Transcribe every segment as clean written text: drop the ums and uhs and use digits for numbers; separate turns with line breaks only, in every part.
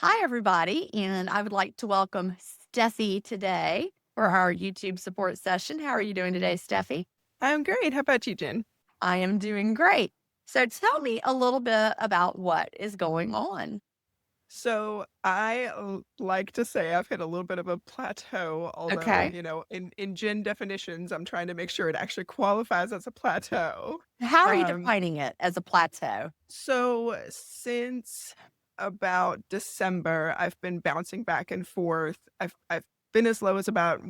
Hi, everybody, and I would like to welcome Steffi today for our YouTube support session. How are you doing today, Steffi?
I'm great. How about you, Jen?
I am doing great. So tell me a little bit about what is going on.
So I like to say I've hit a little bit of a plateau, although,
Okay.
in Jen definitions, I'm trying to make sure it actually qualifies as a plateau.
How are you
Um,
defining it as a plateau?
so since about December, I've been bouncing back and forth. I've been as low as about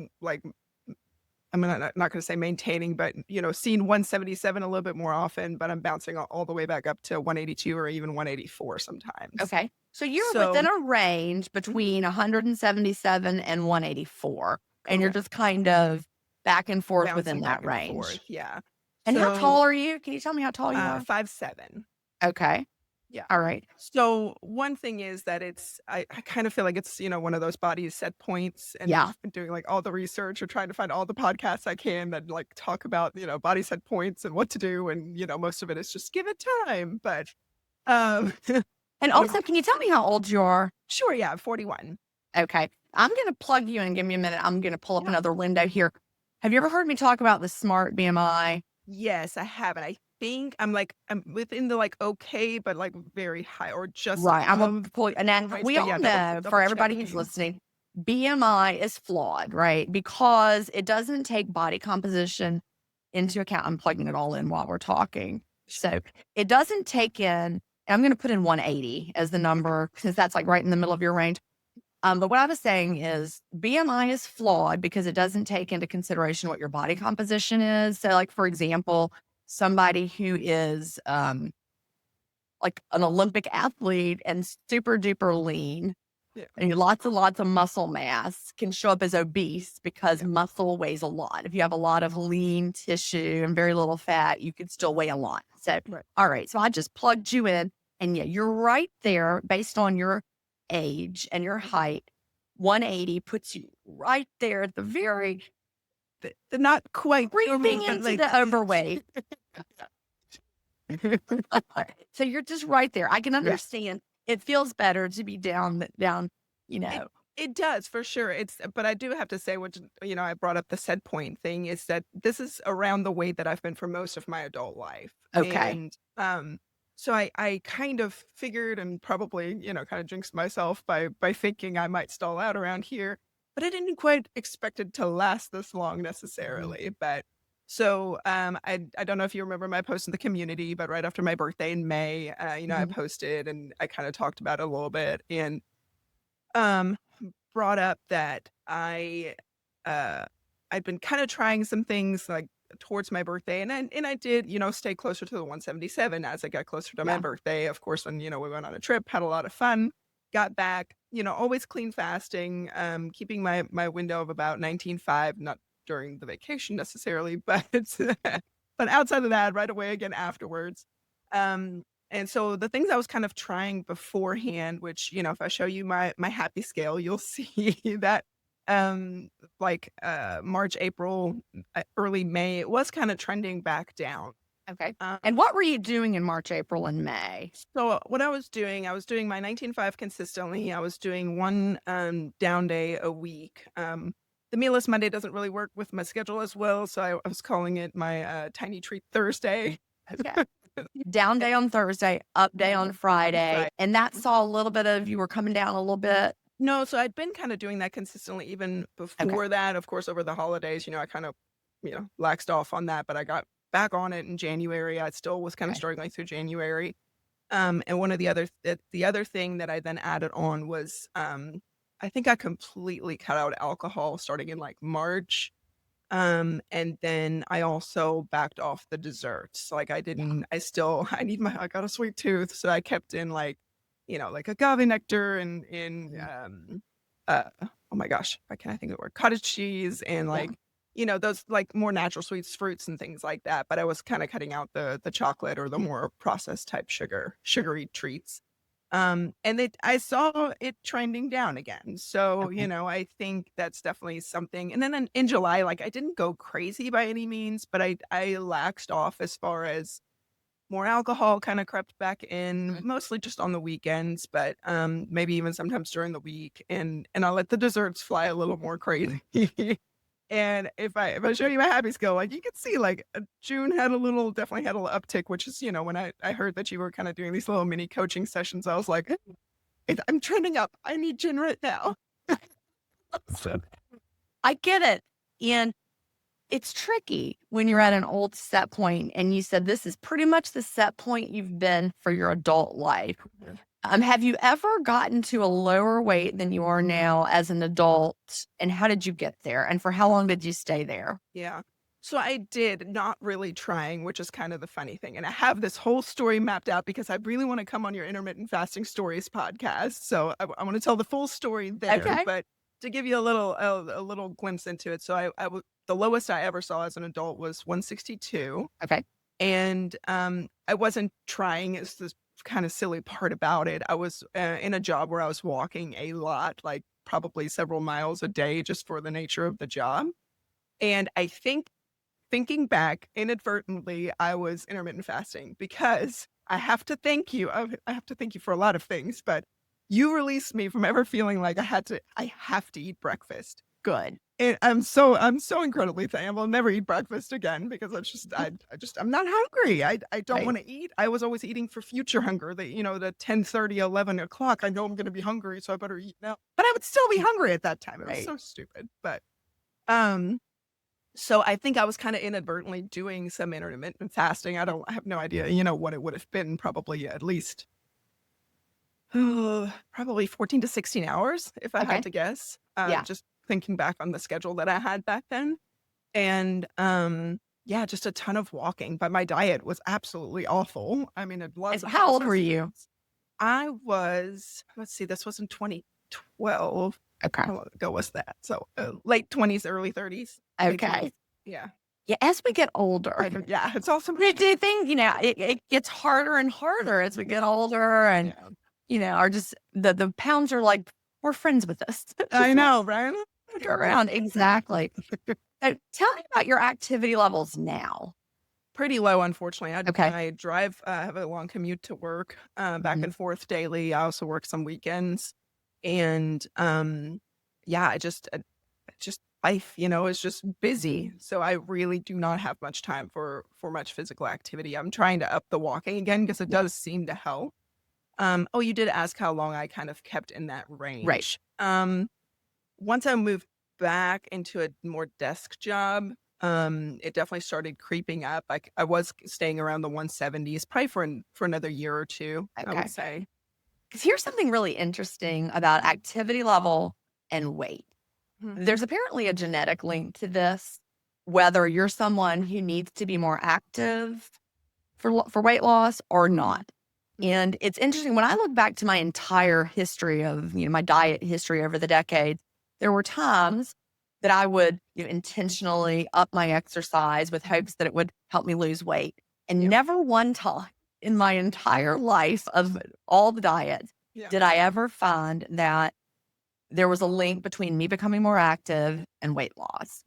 I'm not going to say maintaining, but seeing 177 a little bit more often, but I'm bouncing all the way back up to 182 or even 184 sometimes.
Okay. So you're within
So
a range
mhm,
between 177 and 184, and you're just
correct.
kind of back and forth within
Bouncing
that
back and forth,
range.
yeah.
And how tall
So,
are you? Can you tell me how tall you are?
5'7".
Okay.
Yeah.
All right.
So, one thing is that I kind of feel like it's, one of those body set points, and
Yeah.
I've been doing, like, all the research or trying to find all the podcasts I can that, like, talk about, body set points and what to do, and, most of it is just give it time, but, um,
And
one of
also, can you tell me how old you are?
sure, yeah, 41.
Okay. I'm going to plug you in. Give me a minute. I'm going to pull up
Yeah.
another window here. Have you ever heard me talk about the smart BMI?
Yes, I have, and I think I'm within the, like, okay, but, like, very high or just
Right. I'm going
above
to pull, and then
right,
we
so,
all
yeah,
know for
double
everybody who's
checking.
listening, BMI is flawed, right? Because it doesn't take body composition into account. I'm plugging it all in while we're talking. So it doesn't take in, and I'm going to put in 180 as the
Okay.
number since that's like right in the middle of your range. But what I was saying is BMI is flawed because it doesn't take into consideration what your body composition is. So, like, for example, somebody who is like an Olympic athlete and super duper lean
Yeah,
and lots and lots of muscle mass can show up as obese because
yeah,
muscle weighs a lot. If you have a lot of lean tissue and very little fat, you could still weigh a lot. So,
right.
all right. So I just plugged you in, and yeah, you're right there based on your age and your
Mhm.
height. 180 puts you right there at the very
The not quite
creeping
overweight, but,
into
like
the overweight. So you're just right there. I can
yeah.
understand. It feels better to be down, you
It
know.
it does for sure. But I do have to say, which, I brought up the set point thing, is that this is around the weight that I've been for most of my adult life.
Okay.
And, so I kind of figured and probably, kinda jinxed myself by thinking I might stall out around here, but I didn't quite expect it to last this long
Mhm.
necessarily. But so, I don't know if you remember my post in the community, but right after my birthday in May, I
Mhm.
posted and I kinda talked about it a little bit, and um, brought up that uh, I'd been kinda trying some things, like, towards my birthday, and I did, stay closer to the 177 as I got closer to my
Yeah.
birthday. Of course, when, we went on a trip, had a lot of fun, got back, always clean fasting, keeping my window of about 19.5, not during the vacation necessarily, but but outside of that, right away again afterwards. Um and so the things I was kind of trying beforehand, which, if I show you my happy scale, you'll see that um March, April, early May, it was kind of trending back down.
Okay.
Um
And what were you doing in March, April, and May?
so what I was doing my 19.5 consistently. I was doing one down day a week. The mealless Monday doesn't really work with my schedule as well, so I was calling it my tiny treat Thursday.
Okay. Down day on Thursday, up day on Friday.
Right.
And that saw a little bit of you were coming down a little bit.
No, so I'd been kinda doing that consistently even
Okay.
before that. Of course, over the holidays, I kind of, laxed off on that, but I got back on it in January. I still was kinda
Okay.
struggling through January. And one of the other thing that I then added on was, I think I completely cut out alcohol starting in, like, March. And then I also backed off the desserts. Like,
Yeah.
I got a sweet tooth, so I kept in, like, like agave nectar and,
Mhm.
oh my gosh, why can't I think of the word? Cottage cheese and,
Yeah.
like, those, like, more natural sweets, fruits and things like that, but I was kinda cutting out the chocolate or the more processed type sugary treats. And I saw it trending down again. So,
Okay.
I think that's definitely something. And then in July, like, I didn't go crazy by any means, but I laxed off as far as more alcohol kind of crept back in, mostly just on the weekends, but maybe even sometimes during the week. And I let the desserts fly a little more crazy. And if I show you my happy scale, like you can see, like June had definitely had a little uptick, which is when I heard that you were kind of doing these little mini coaching sessions, I was like, I'm trending up. I need gin right now. So,
I get it. And it's tricky when you're at an old set point and you said this is pretty much the set point you've been for your adult life. Have you ever gotten to a lower weight than you are now as an adult? And how did you get there? And for how long did you stay there?
yeah. So I did, not really trying, which is kind of the funny thing. And I have this whole story mapped out because I really want to come on your intermittent fasting stories podcast. So I want to tell the full story there.
Okay.
But to give you a little glimpse into it, so the lowest I ever saw as an adult was 162.
Okay.
And I wasn't trying. It's this kind of silly part about it. I was in a job where I was walking a lot, like probably several miles a day, just for the nature of the job. And I think, thinking back, inadvertently, I was intermittent fasting because I have to thank you. I have to thank you for a lot of things, but you released me from ever feeling like I have to eat breakfast.
Good.
And I'm so incredibly thankful. I'll never eat breakfast again because I'm not hungry. I don't
Right.
want to eat. I was always eating for future hunger. The 10:30, 11 o'clock. I know I'm going to be hungry, so I better eat now. But I would still be hungry at that time. It was
Right.
so stupid. But um, so I think I was kind of inadvertently doing some intermittent fasting. I have no idea, what it would have been. Probably at least probably 14 to 16 hours if I
Okay.
had to guess.
Yeah.
Just thinking back on the schedule that I had back then. And yeah, just a ton of walking. But my diet was absolutely awful. I mean, it lots
And
of
how old were you?
I was, let's see, this was in 2012.
Okay.
How long ago was that? So late 20s, early 30s.
Okay.
Yeah.
Yeah. As we get older,
Yeah, it's awesome.
do you think, it gets harder and harder as we get older and, are just the pounds are like, we're friends with us.
I know, right?
Go around. Exactly. So tell me about your activity levels now.
Pretty low, unfortunately.
Okay.
I drive, have a long commute to work, back and forth daily. I also work some weekends. And yeah, just life, is just busy. So I really do not have much time for much physical activity. I'm trying to up the walking again because it does seem to help. Oh, you did ask how long I kind of kept in that range.
Right.
Once I moved back into a more desk job, it definitely started creeping up. Like I was staying around the 170s, probably for another year or two, I
Okay.
would say.
Because here's something really interesting about activity level and weight.
Mhm.
There's apparently a genetic link to this, whether you're someone who needs to be more active for weight loss or not. And it's interesting when I look back to my entire history of, my diet history over the decades, there were times that I would intentionally up my exercise with hopes that it would help me lose weight. And
Yeah.
never one time in my entire life of all the diets
Yeah.
did I ever find that there was a link between me becoming more active and weight loss.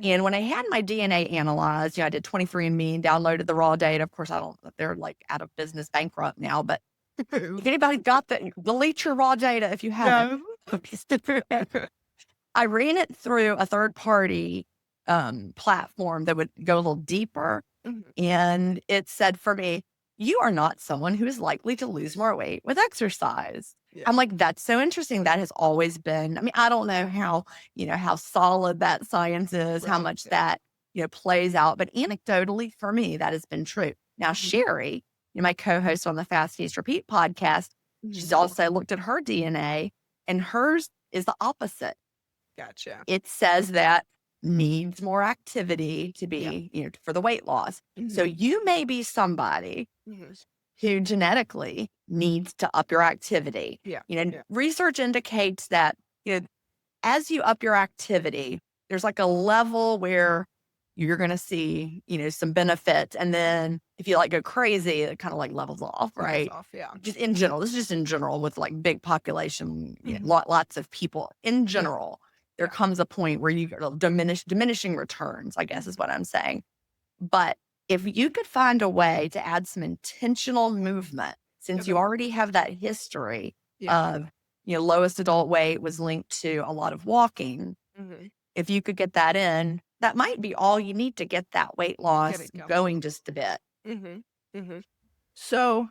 And when I had my DNA analyzed, I did 23andMe and downloaded the raw data. Of course, they're like out of business, bankrupt now, but if anybody got that, delete your raw data if you haven't. I ran it through a third party platform that would go a little deeper.
Mhm.
And it said for me, you are not someone who is likely to lose more weight with exercise.
Yeah.
I'm like, that's so interesting. That has always been, I don't know how solid that science is, how
Right,
much
yeah.
that, plays out. But anecdotally for me, that has been true. Now,
Mhm.
Sherry, my co-host on the Fast Feast Repeat podcast, she's
Mhm.
also looked at her DNA and hers is the opposite.
Gotcha.
It says that needs more activity to be, for the weight loss. So
Mhm.
you may be somebody
Mhm.
who genetically needs to up your activity.
Yeah.
Research indicates that, as you up your activity, there's like a level where you're going to see, some benefits. And then if you go crazy, it kind of levels off, right?
Off, yeah.
Just in general, this is just in general with big population,
Mhm.
lots of people in general. There comes a point where you diminishing returns, I guess is what I'm saying. But If you could find a way to add some intentional movement, since you
Okay.
already have that history
Yeah.
of, lowest adult weight was linked to a lot of walking.
Mhm.
If you could get that in, that might be all you need to get that weight
Get
loss
it going.
going just a bit.
Mhm. Mhm. So,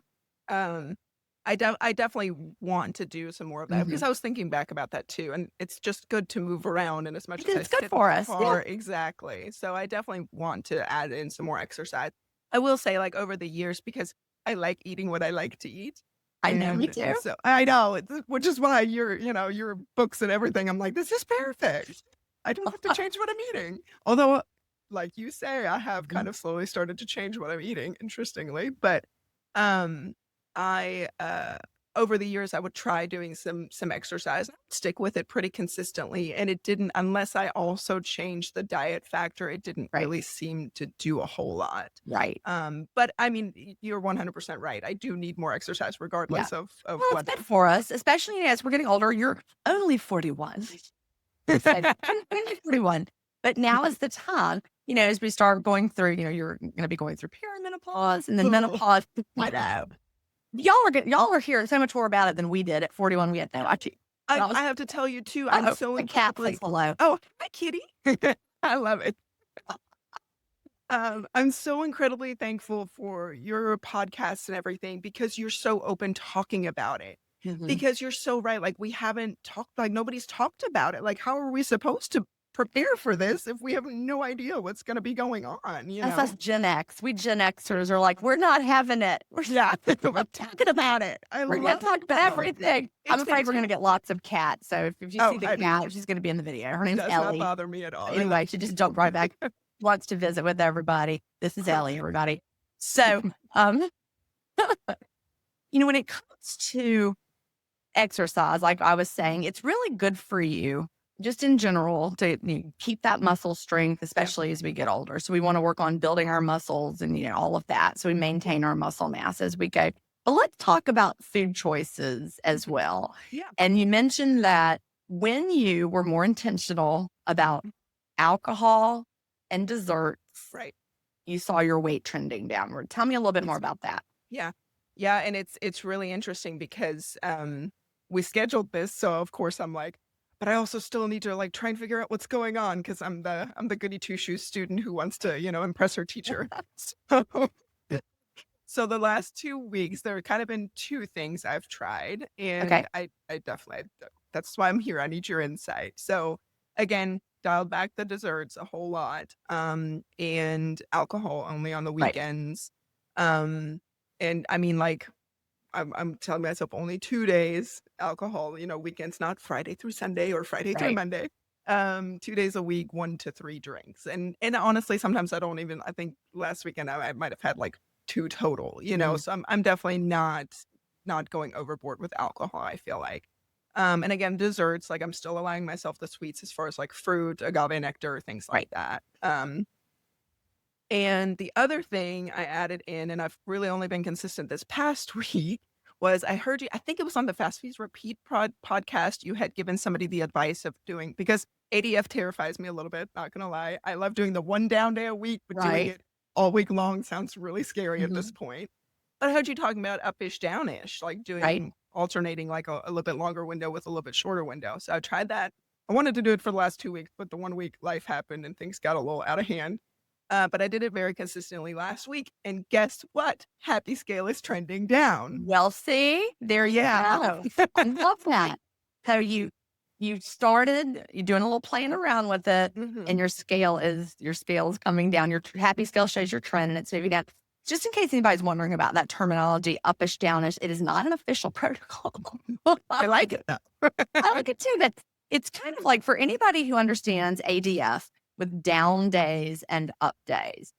um, I definitely want to do some more of that because
Mhm.
I was thinking back about that too, and it's just good to move around. And as much as I
It's good
sit in
for
the
us. Yeah.
car, exactly. So I definitely want to add in some more exercise. I will say, like over the years, because I like eating what I like to eat,
I know you
and
do.
so I know, which is why your books and everything. I'm like, this is perfect. I don't have to change what I'm eating. Although, like you say, I have kind
Mhm.
of slowly started to change what I'm eating, interestingly. But um I over the years I would try doing some exercise. I would stick with it pretty consistently. And it didn't, unless I also changed the diet factor, it didn't
Right.
really seem to do a whole lot.
Right.
But I mean, you're 100% right. I do need more exercise
Yeah.
regardless of
Well, it's
what.
good for us, especially as we're getting older. You're only 41. So, only 41. But now is the time, as we start going through, you're going to be going through perimenopause and then menopause. I know. Y'all are hearing so much more about it than we did at 41. We had no idea. And I was,
I have to tell you too, I'm
uh-oh,
so
the cat
incredibly.
says hello.
Oh, hi, kitty. I love it. I'm so incredibly thankful for your podcast and everything because you're so open talking about it.
Mhm.
Because you're so right. Like, we haven't talked, like, nobody's talked about it. Like, how are we supposed to prepare for this if we have no idea what's going to be going on, you
That's us
know?
Gen X. We Gen Xers are like, we're not having it.
Yeah, we're talking about it. I
We're going
love
to talk about everything. I'm
it's
afraid we're going to
fantastic.
get lots of cats. So if you
Oh,
see the
I
cat, she's going to be in the video. Her name's
does not
Ellie.
bother me at all.
Anyway, she just jumped right back. Wants to visit with everybody. This is Ellie,
Perfect.
everybody. So, um, when it comes to exercise, like I was saying, it's really good for you just in general to keep that muscle strength,
Yeah.
especially as we get older. So we want to work on building our muscles and all of that. So we maintain our muscle mass as we go. But let's talk about food choices as
Mhm.
well.
Yeah.
And you mentioned that when you were more intentional about alcohol and desserts,
Right.
you saw your weight trending downward. Tell me a little bit more
That's
about that.
Yeah. Yeah, and it's really interesting because, we scheduled this, so of course I'm like, but I also still need to, like, try and figure out what's going on because I'm the goody two-shoes student who wants to, impress her teacher. So so the last 2 weeks, there have kind of been 2 things I've tried,
Okay.
and I definitely that's why I'm here, I need your insight. So, again, dialed back the desserts a whole lot, and alcohol only on the
Right.
weekends, um, and I mean, like, I'm telling myself only 2 days alcohol, weekends, not Friday through Sunday or Friday through
Right.
Monday. 2 days a week, 1 to 3 drinks, and honestly, sometimes I think last weekend I might have had, like, 2 total,
Mhm.
so I'm definitely not going overboard with alcohol, I feel like. And again, desserts, like, I'm still allowing myself the sweets as far as, like, fruit, agave nectar, things like
Right.
that. And the other thing I added in, and I've really only been consistent this past week, was I heard you, I think it was on the Fast Fees Repeat podcast, you had given somebody the advice of doing, because ADF terrifies me a little bit, not gonna lie. I love doing the one down day a week, but doing
Right.
it all week long sounds really scary at this
Mhm.
point. But I heard you talking about uppish downish, like
Right.
doing alternating like a little bit longer window with a little bit shorter window. So I tried that. I wanted to do it for the last 2 weeks, but the 1 week life happened and things got a little out of hand. But I did it very consistently last week, and guess what? Happy scale is trending down.
Well, see, there you
Yeah.
go. I love that. So you started, you're doing a little playing around with it, and
Mhm.
your scale is coming down. Your happy scale shows your trend, and it's moving down. Just in case anybody's wondering about that terminology, uppish downish, it is not an official protocol.
I like it though.
I like it too. It's kind of like for anybody who understands ADF with down days and up days.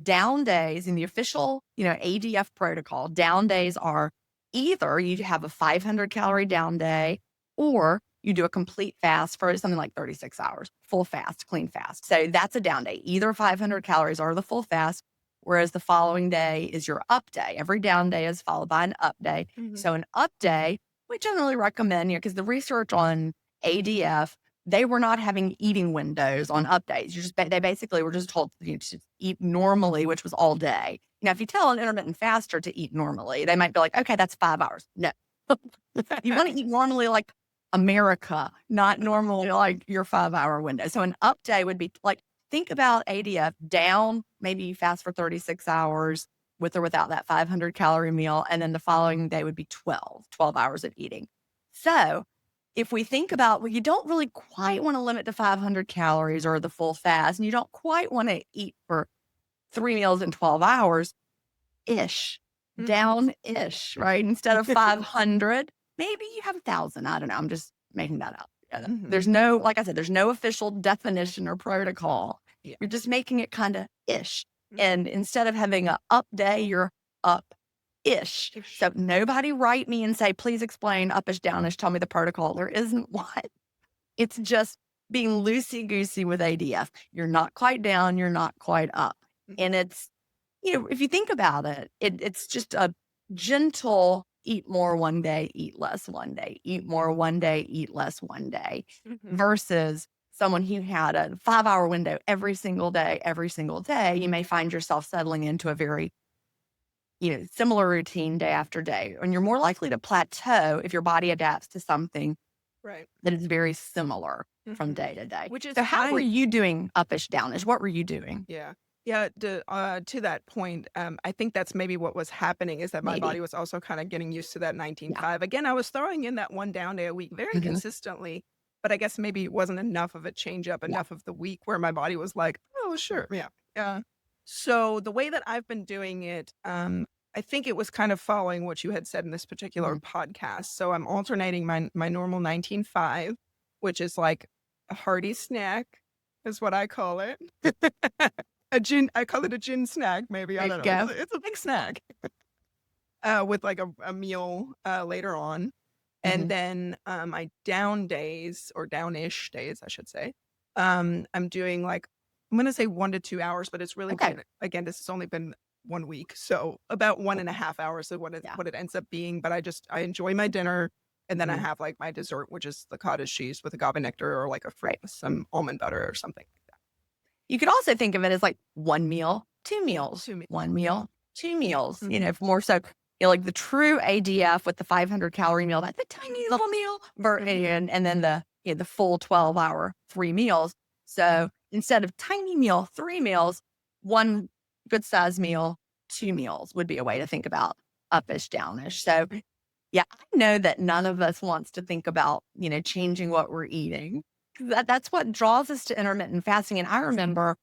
Down days in the official, ADF protocol, down days are either you have a 500 calorie down day or you do a complete fast for something like 36 hours, full fast, clean fast. So that's a down day, either 500 calories or the full fast. Whereas the following day is your up day. Every down day is followed by an up day.
Mhm.
So an up day we generally recommend, because the research on ADF, they were not having eating windows on updates. They basically were just told to eat normally, which was all day. Now, if you tell an intermittent faster to eat normally, they might be like, okay, that's 5 hours. No, you want to eat normally like America, not normally like your 5-hour window. So an up day would be like, think about ADF down, maybe you fast for 36 hours with or without that 500 calorie meal. And then the following day would be 12 hours of eating. So if we think about, well, you don't really quite want to limit to 500 calories or the full fast, and you don't quite want to eat for 3 meals in 12 hours ish, down ish, right? Instead of 500, maybe you have 1,000. I don't know. I'm just making that up. There's no, like I said, there's no official definition or protocol.
Yeah.
You're just making it kind of ish. And instead of having a up day, you're up ish. So nobody write me and say, please explain uppish downish. Tell me the protocol. There isn't one. It's just being loosey goosey with ADF. You're not quite down. You're not quite up. And it's, if you think about it, it's just a gentle eat more one day, eat less one day, eat more one day, eat less one day, versus someone who had a 5-hour window every single day, you may find yourself settling into a very, similar routine day after day. And you're more likely to plateau if your body adapts to something that is very similar from day to day.
Which is
so how were you doing uppish downish? What were you doing?
Yeah. Yeah, to that point, I think that's maybe what was happening is that my body was also kind of getting used to that 19.5.
Yeah.
Again, I was throwing in that one down day a week very consistently, but I guess maybe it wasn't enough of a change up, enough of the week where my body was like, oh, sure. Yeah. So the way that I've been doing it, I think it was kind of following what you had said in this particular podcast. So I'm alternating my normal 19.5, which is like a hearty snack is what I call it. I call it a gin snack, maybe. I don't know. It's a big snack. With like a meal later on. And then my down days or downish days, I should say. I'm doing like, I'm going to say 1 to 2 hours, but it's really, again, this has only been 1 week. So about 1.5 hours is what it ends up being. But I enjoy my dinner. And then I have like my dessert, which is the cottage cheese with agave nectar or like a fruit with some almond butter or something.
You could also think of it as like 1 meal, 2 meals, 1 meal, 2 meals, more so, like the true ADF with the 500 calorie meal, that's a tiny little meal, and then the full 12-hour 3 meals. So instead of tiny meal, 3 meals, 1 good size meal, 2 meals would be a way to think about uppish downish. So yeah, I know that none of us wants to think about, changing what we're eating. That's what draws us to intermittent fasting. And I remember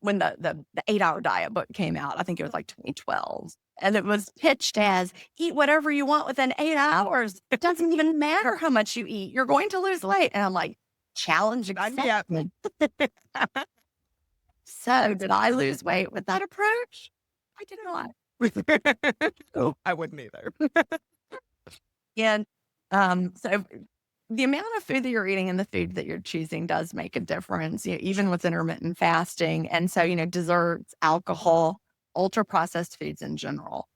when the 8-hour diet book came out, I think it was like 2012. And it was pitched as eat whatever you want within 8 hours. It doesn't even matter how much you eat. You're going to lose weight. And I'm like, challenge accepted. So did I lose weight with that approach? I did not.
Oh, I wouldn't either.
And so the amount of food that you're eating and the food that you're choosing does make a difference, even with intermittent fasting. And so, desserts, alcohol, ultra processed foods in general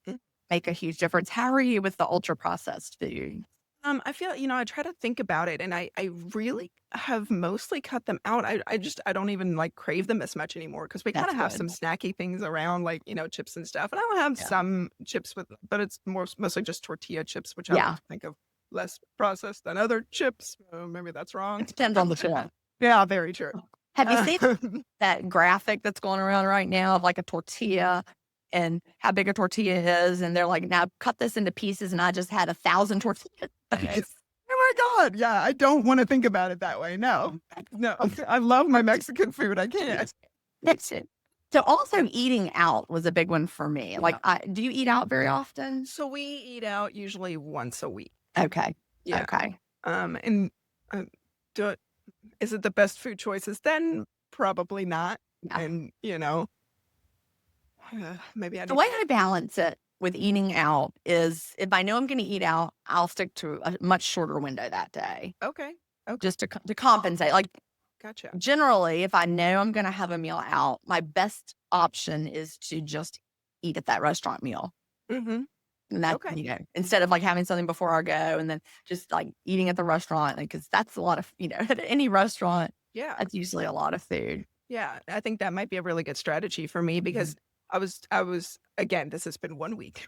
make a huge difference. How are you with the ultra processed food?
I feel, I try to think about it and I really have mostly cut them out. I don't even like crave them as much anymore because we kind of have some snacky things around like, chips and stuff. And I'll have some chips but it's mostly just tortilla chips, which I think of less processed than other chips. Maybe that's wrong.
It depends on the chip.
Yeah, very true.
Have you seen that graphic that's going around right now of like a tortilla and how big a tortilla is? And they're like, now cut this into pieces and I just had 1,000 tortillas.
Oh my God. Yeah, I don't want to think about it that way. No, I love my Mexican food. I can't.
That's it. So also eating out was a big one for me. Like, do you eat out very often?
So we eat out usually once a week.
Okay.
Yeah.
Okay.
And is it the best food choices? Then probably not.
Yeah.
And maybe
the way I balance it with eating out is if I know I'm going to eat out, I'll stick to a much shorter window that day.
Okay.
Just to compensate. Like,
gotcha.
Generally, if I know I'm going to have a meal out, my best option is to just eat at that restaurant meal. And that,
Okay.
instead of like having something before I go and then just like eating at the restaurant, because that's a lot of, at any restaurant,
Yeah.
that's usually a lot of food.
Yeah. I think that might be a really good strategy for me
Mhm.
because I was again, this has been 1 week.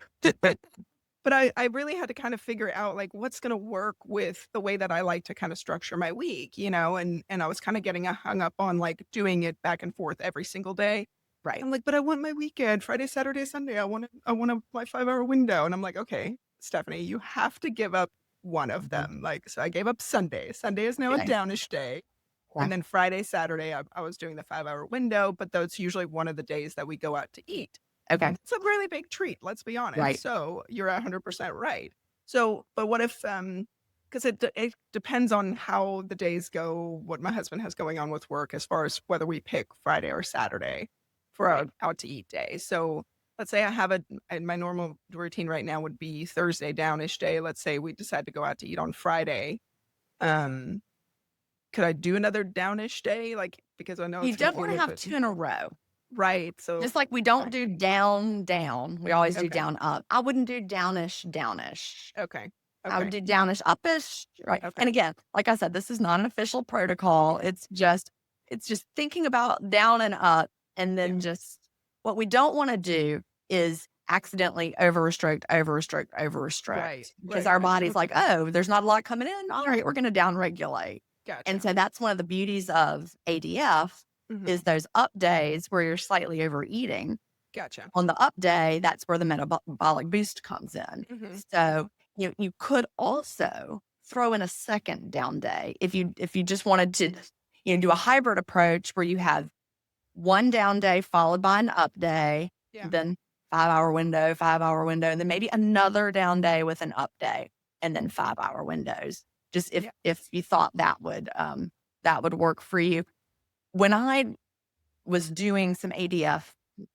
But I really had to kind of figure out, like, what's gonna work with the way that I like to kinda structure my week, and I was kinda getting, hung up on, like, doing it back and forth every single day.
Right.
I'm like, "But I want my weekend, Friday, Saturday, Sunday. I want my 5-hour window." And I'm like, "Okay, Stephanie, you have to give up one of
Mhm.
them." Like, so I gave up Sunday. Sunday is now a
Okay.
downish day, and
Right.
then Friday, Saturday, I was doing the 5-hour window, but that's usually one of the days that we go out to eat.
Okay.
And it's a really big treat, let's be honest.
Right.
So you're 100% right. So, but what if, because it depends on how the days go, what my husband has going on with work as far as whether we pick Friday or Saturday for
Right.
our out to eat day. So let's say I have and my normal routine right now would be Thursday downish day. Let's say we decide to go out to eat on Friday. Um, could I do another downish day? Like, because I know
You
it's going
don't
to be a
want to
little
have
bit
two in a row.
right. So,
Just like we don't do down, down. We always do
okay.
down, up. I wouldn't do downish, downish.
Okay.
I would
Okay.
do downish, uppish, right?
Okay.
And again, like I said, this is not an official protocol. It's just thinking about down and up, and
Yeah.
then just what we don't want to do is accidentally over restrict, over restrict, over
Right,
restrict, because
right,
our
right.
body's like,
Okay.
oh, there's not a lot coming in. All right, we're going to down regulate. And
Gotcha.
so that's one of the beauties of ADF
Mhm.
is those up days where you're slightly overeating.
Gotcha.
On the up day, that's where the metabolic boost comes in.
Mhm.
So, you could also throw in a second down day if you just wanted to, do a hybrid approach where you have one down day followed by an up day,
Yeah.
then 5-hour window, 5-hour window, and then maybe another down day with an up day, and then 5-hour windows. Just if
Yeah.
if you thought that would work for you. When I was doing some ADF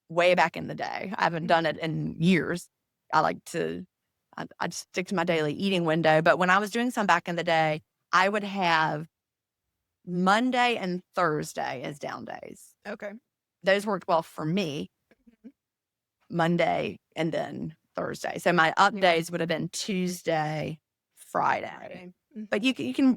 way back in the day. I haven't
Mhm.
done it in years. I like to, I just stick to my daily eating window. But when I was doing some back in the day, I would have Monday and Thursday as down days.
Okay.
Those worked well for me,
Mhm.
Monday and then Thursday. So my up
Yeah.
days would have been Tuesday, Friday.
Friday.
But
Mhm.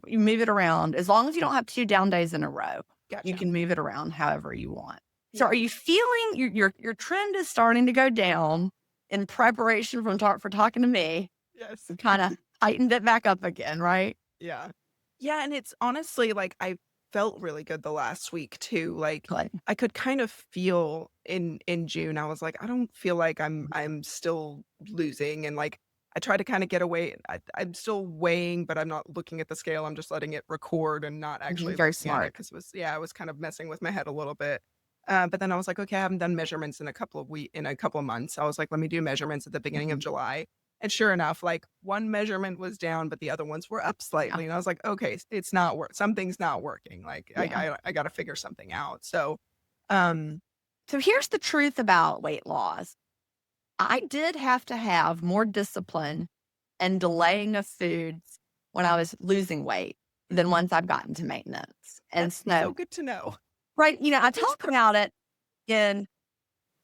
you move it around as long as you don't have 2 down days in a row. You
Gotcha.
can move it around however you want. So are
Yeah.
you feeling your trend is starting to go down in preparation for talking to me?
Yes.
You kinda tightened it back up again, right?
Yeah. Yeah, and it's honestly, like, I felt really good the last week too, like,
Good.
I could kind of feel in June, I was like, "I don't feel like I'm still losing," and, like, I try to kinda get away I'm still weighing, but I'm not looking at the scale, I'm just letting it record and not
Mhm,
actually
very
looking at it
smart.
because I was kind of messing with my head a little bit. But then I was like, "Okay, I haven't done measurements in a couple of months." I was like, "Let me do measurements at the beginning of
Mhm.
July." And sure enough, like, one measurement was down, but the other ones were up
Yeah,
slightly, and I was like, "Okay, it's not something's not working, like,
yeah.
I gotta figure something out." So, um
So here's the truth about weight loss. I did have to have more discipline and delaying of foods when I was losing weight than
mhm,
once I've gotten to maintenance. And
that's
so
so good to know.
right, I
That's
talk
per
about it in,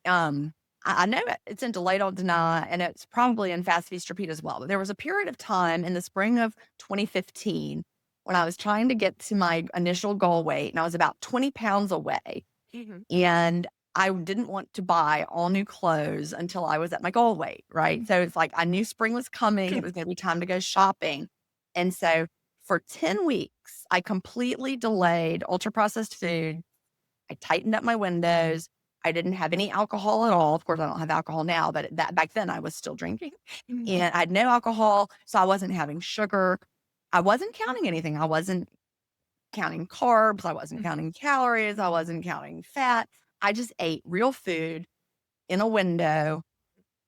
um, I know it's in Delayed Don't Deny, and it's probably in Fast Feast Repeat as well. But there was a period of time in the spring of 2015 when I was trying to get to my initial goal weight, and I was about 20 pounds away.
Mhm,
And I didn't want to buy all new clothes until I was at my goal weight, right? So it's like I knew spring was coming. It was going to be time to go shopping. And so for 10 weeks, I completely delayed ultra processed food. I tightened up my windows. I didn't have any alcohol at all. Of course, I don't have alcohol now, but that back then I was still drinking
mhm,
and I had no alcohol. So I wasn't having sugar. I wasn't counting anything. I wasn't counting carbs. I wasn't
mhm,
counting calories. I wasn't counting fat. I just ate real food in a window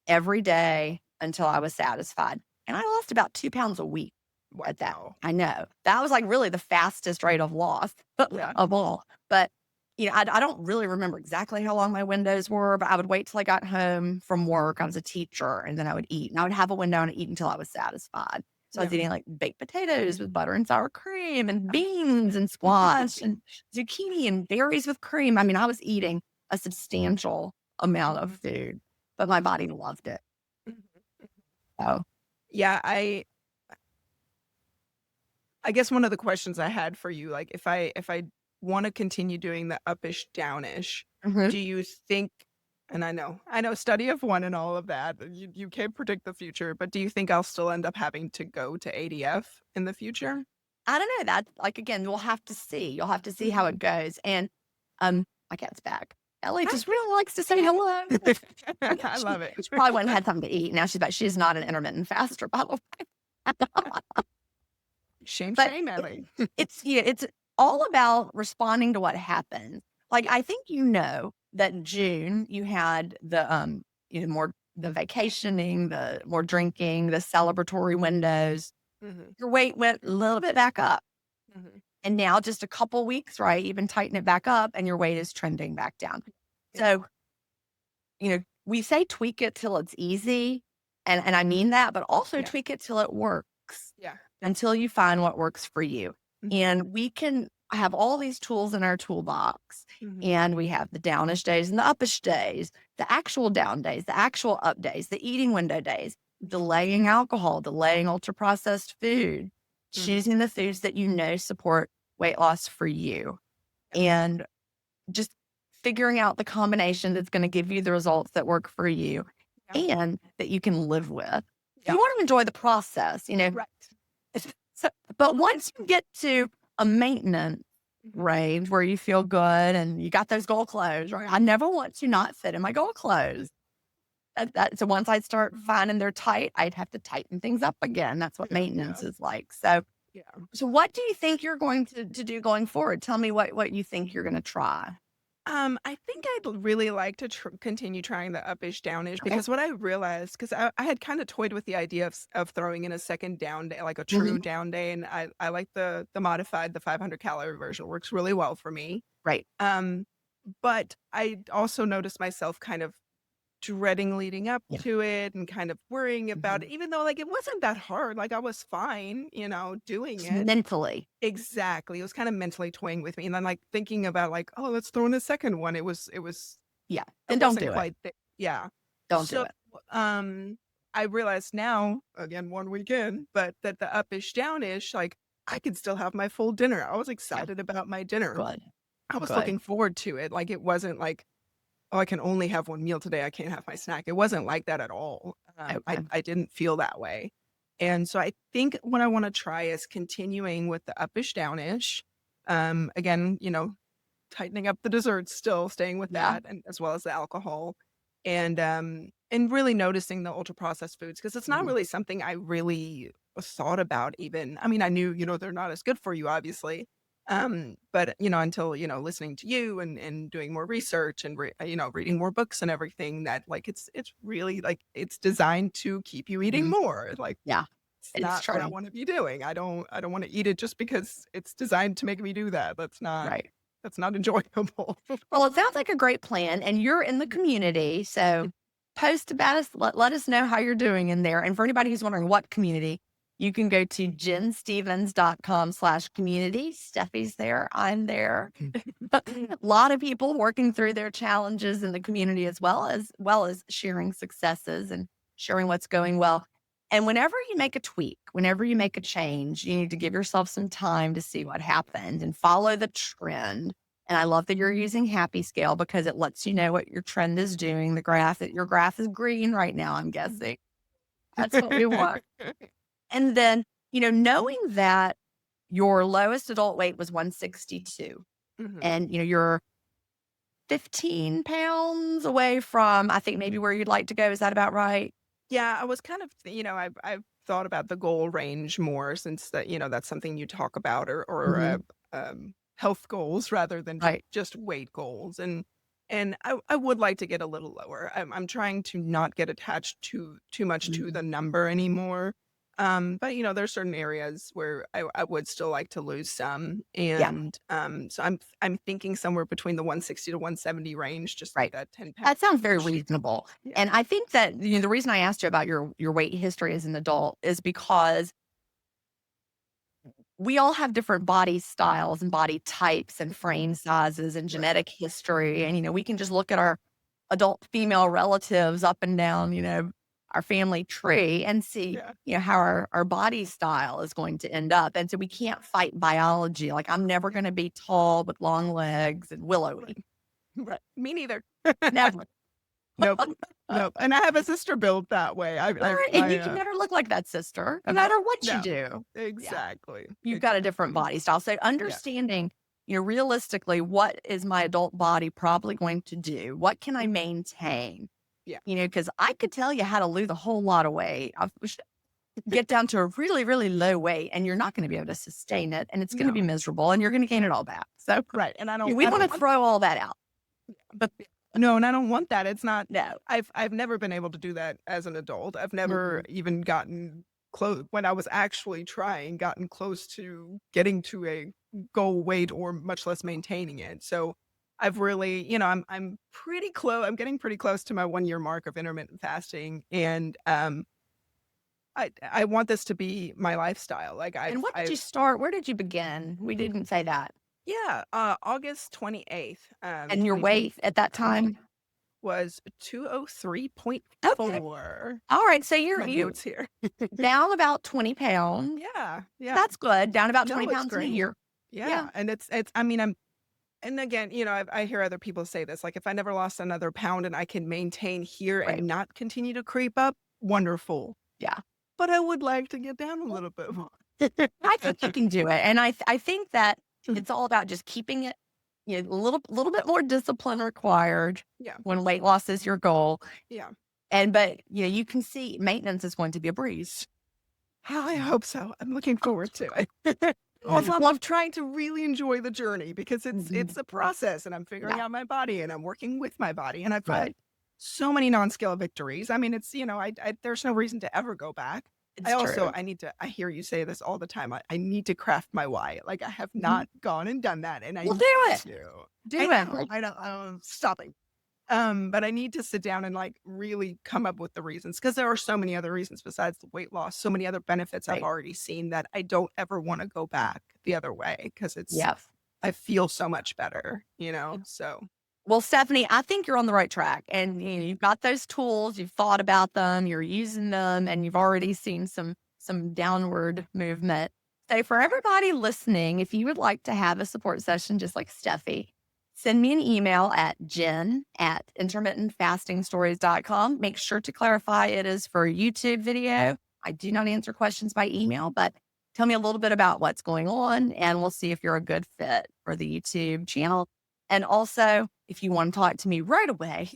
every day until I was satisfied. And I lost about 2 pounds a week at that.
wow.
I know that was like really the fastest rate of loss
Yeah,
of all. But, I don't really remember exactly how long my windows were, but I would wait till I got home from work. I was a teacher and then I would eat and I would have a window and eat until I was satisfied. So I
yeah.
was eating like baked potatoes with butter and sour cream and beans and squash and zucchini and berries with cream. I mean, I was eating a substantial amount of
Mhm,
food, but my body loved it.
mhm.
So,
Yeah, I guess one of the questions I had for you, like if I want to continue doing the uppish downish,
mhm.
do you think, and I know study of one and all of that, you can't predict the future, but do you think I'll still end up having to go to ADF in the future?
I don't know, that like, again, we'll have to see. You'll have to see how
Mhm.
it goes, and, my cat's back. Ellie
Hi.
just really likes to say hello.
I
She
love it.
she probably went and had something to eat. Now she's back. She's not an intermittent faster, by the way.
Shame,
But
shame, Ellie.
it's all about responding to what happened. Like,
Yeah.
I think that in June, you had more the vacationing, the more drinking, the celebratory windows.
Mhm,
Your weight went a little bit back up.
mhm.
And now just a couple weeks, right, you've been tightening it back up and your weight is trending back down.
Yeah.
So, we say tweak it till it's easy, and I mean that, but also
Yeah.
tweak it till it works,
Yeah.
until you find what works for you.
Mhm,
And we can have all these tools in our toolbox,
mhm,
and we have the downish days and the uppish days, the actual down days, the actual up days, the eating window days, delaying alcohol, delaying ultra processed food,
mhm.
choosing the foods that support weight loss for you,
Yeah.
and just figuring out the combination that's gonna give you the results that work for you
Yeah.
and that you can live with.
Yeah.
You wanna enjoy the process,
Right.
so but once you get to a maintenance
Mhm.
range where you feel good and you got those goal clothes, right? I never want to not fit in my goal clothes. So once I start finding they're tight, I'd have to tighten things up again. That's what
Yeah, yeah,
maintenance is like.
yeah.
So what do you think you're going to do going forward? Tell me what you think you're gonna try.
I think I'd really like to continue trying the uppish downish
Okay.
because what I realized, because I had kind of toyed with the idea of throwing in a second down day, like a true
Mhm.
down day, and I like the modified, the 500 calorie version works really well for me.
Right.
Um, but I also noticed myself kind of dreading leading up
Yeah.
to it and kind of worrying about it,
Mhm.
even though like it wasn't that hard. Like I was fine, doing
Just
it.
mentally.
Exactly, it was kinda mentally toying with me, and then, like, thinking about, like, "Oh, let's throw in a second one."
Yeah.
It
Then don't
wasn't
do it.
quite the yeah.
Don't do
So,
it.
um, I realized now, again, 1 week in, but that the uppish downish, like, I could still have my full dinner. I was
Yeah.
excited about my dinner.
Good.
I was
Good.
looking forward to it, like, it wasn't like, "Oh, I can only have 1 meal today, I can't have my snack." It wasn't like that at all. I
Okay.
I didn't feel that way. And so I think what I wanna try is continuing with the uppish downish. Again, tightening up the desserts still, staying with
Yeah.
that, and as well as the alcohol, and really noticing the ultra processed foods because it's not
Mhm.
really something I really thought about even. I mean, I knew, they're not as good for you, obviously. But, until, listening to you and doing more research and reading more books and everything that like it's really like it's designed to keep you eating
Mhm.
more. Like
Yeah.
it's
It's
not what I
true.
want to be doing. I don't want to eat it just because it's designed to make me do that.
Right.
That's not enjoyable.
Well, it sounds like a great plan, and you're in the community, so post about us. Let us know how you're doing in there. And for anybody who's wondering what community, you can go to jenstevens.com/community. Steffi's there. I'm there. A lot of people working through their challenges in the community as well as sharing successes and sharing what's going well. And whenever you make a tweak, whenever you make a change, you need to give yourself some time to see what happened and follow the trend. And I love that you're using Happy Scale because it lets you know what your trend is doing. Your graph is green right now, I'm guessing. That's what we want. And then, knowing that your lowest adult weight was 162
Mhm.
and, you're 15 pounds away from, I think, maybe where you'd like to go. Is that about right?
Yeah, I was kind of I've thought about the goal range more since that's something you talk about or
Mhm.
health goals rather than
Right.
just weight goals, and I would like to get a little lower. I'm trying to not get attached too much to
Mhm.
the number anymore. But there's certain areas where I would still like to lose some,
Yeah.
and so I'm thinking somewhere between the 160 to 170 range, just
Right.
like a 10 pound
That sounds very
range.
reasonable.
Yeah.
And I think that, the reason I asked you about your weight history as an adult is because we all have different body styles and body types and
Mhm.
frame sizes and
Right.
genetic history. And, we can just look at our adult female relatives up and down, our family tree and see,
Yeah.
how our body style is going to end up. And so we can't fight biology. Like I'm never going to be tall with long legs and willowy.
Right. Right. Me neither.
Never.
Nope. Nope. And I have a sister built that way.
Right, and you can never look like that sister, no
no,
matter what you
no,
do. Yeah,
exactly.
you've got a different
Exactly.
body style. So
Yeah.
understanding, realistically, what is my adult body probably going to do? What can I
Mhm.
maintain?
Yeah.
Because I could tell you how to lose a whole lot of weight. Get down to a really, really low weight, and you're not going to be able to sustain it, and it's going to be
No.
miserable, and you're going to gain it all back. So
Right. And
we
I
want
don't
to
want
throw all that out. But
no, and I don't want that. It's not
no,
I've never been able to do that as an adult. I've never
mm-mm,
even gotten close when I was actually trying, gotten close to getting to a goal weight or much less maintaining it. So I've really, I'm pretty close. I'm getting pretty close to my 1 year mark of intermittent fasting. And I want this to be my lifestyle. Like
and what did you
I've
start? Where did you begin? We didn't say that.
yeah, August 28th,
And your weight at that
2025
time?
was
Okay.
203.4.
All right. So you're
My notes here.
down about 20 pounds.
Yeah, yeah.
That's good. Down about 20
No, it's
pounds in a
great.
year. Yeah.
Yeah, and it's I mean, and again, I hear other people say this, like, if I never lost another pound and I can maintain here
Right.
and not continue to creep up, wonderful.
Yeah.
But I would like to get down a little bit more.
I think you can do it. And I think that it's all about just keeping it, a little bit more discipline required
Yeah,
when weight loss is your goal.
yeah.
But you can see maintenance is going to be a breeze.
I hope so. I'm looking forward to it. Also, I'm trying to really enjoy the journey because
Mhm.
it's a process and I'm figuring
Yeah.
out my body and I'm working with my body and I've had
Right.
so many non-scale victories. I mean, it's, I there's no reason to ever go back.
It's true.
I hear you say this all the time. I need to craft my why. Like I have
Mhm.
not gone and done that and I
Well,
need
do it.
to.
Do
I
it.
know. I don't stopping. But I need to sit down and like really come up with the reasons because there are so many other reasons besides the weight loss, so many other benefits I've
Right.
already seen that I don't ever want to go back the other way because
Yeah.
I feel so much better, So
Well, Stephanie, I think you're on the right track and you've got those tools, you've thought about them, you're using them, and you've already seen some downward movement. So for everybody listening, if you would like to have a support session just like Steffi, send me an email at jen@intermittentfastingstories.com. Make sure to clarify it is for a YouTube video. I do not answer questions by email, but tell me a little bit about what's going on and we'll see if you're a good fit for the YouTube channel. And also, if you want to talk to me right away,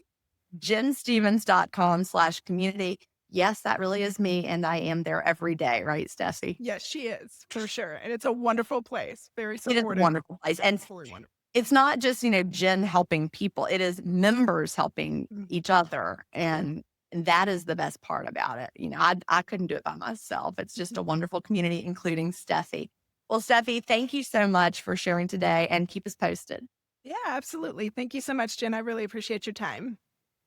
jenstevens.com/community. Yes, that really is me. And I am there every day, right, Steffi?
yes, she is for sure. And it's a wonderful place. Very
It is a
supportive.
wonderful place. And
Absolutely wonderful.
it's not just, Jen helping people, it is members helping
Mhm.
each other. And that is the best part about it. I couldn't do it by myself. It's just a wonderful community, including Steffi. Well, Steffi, thank you so much for sharing today and keep us posted.
Yeah, absolutely. Thank you so much, Jen. I really appreciate your time.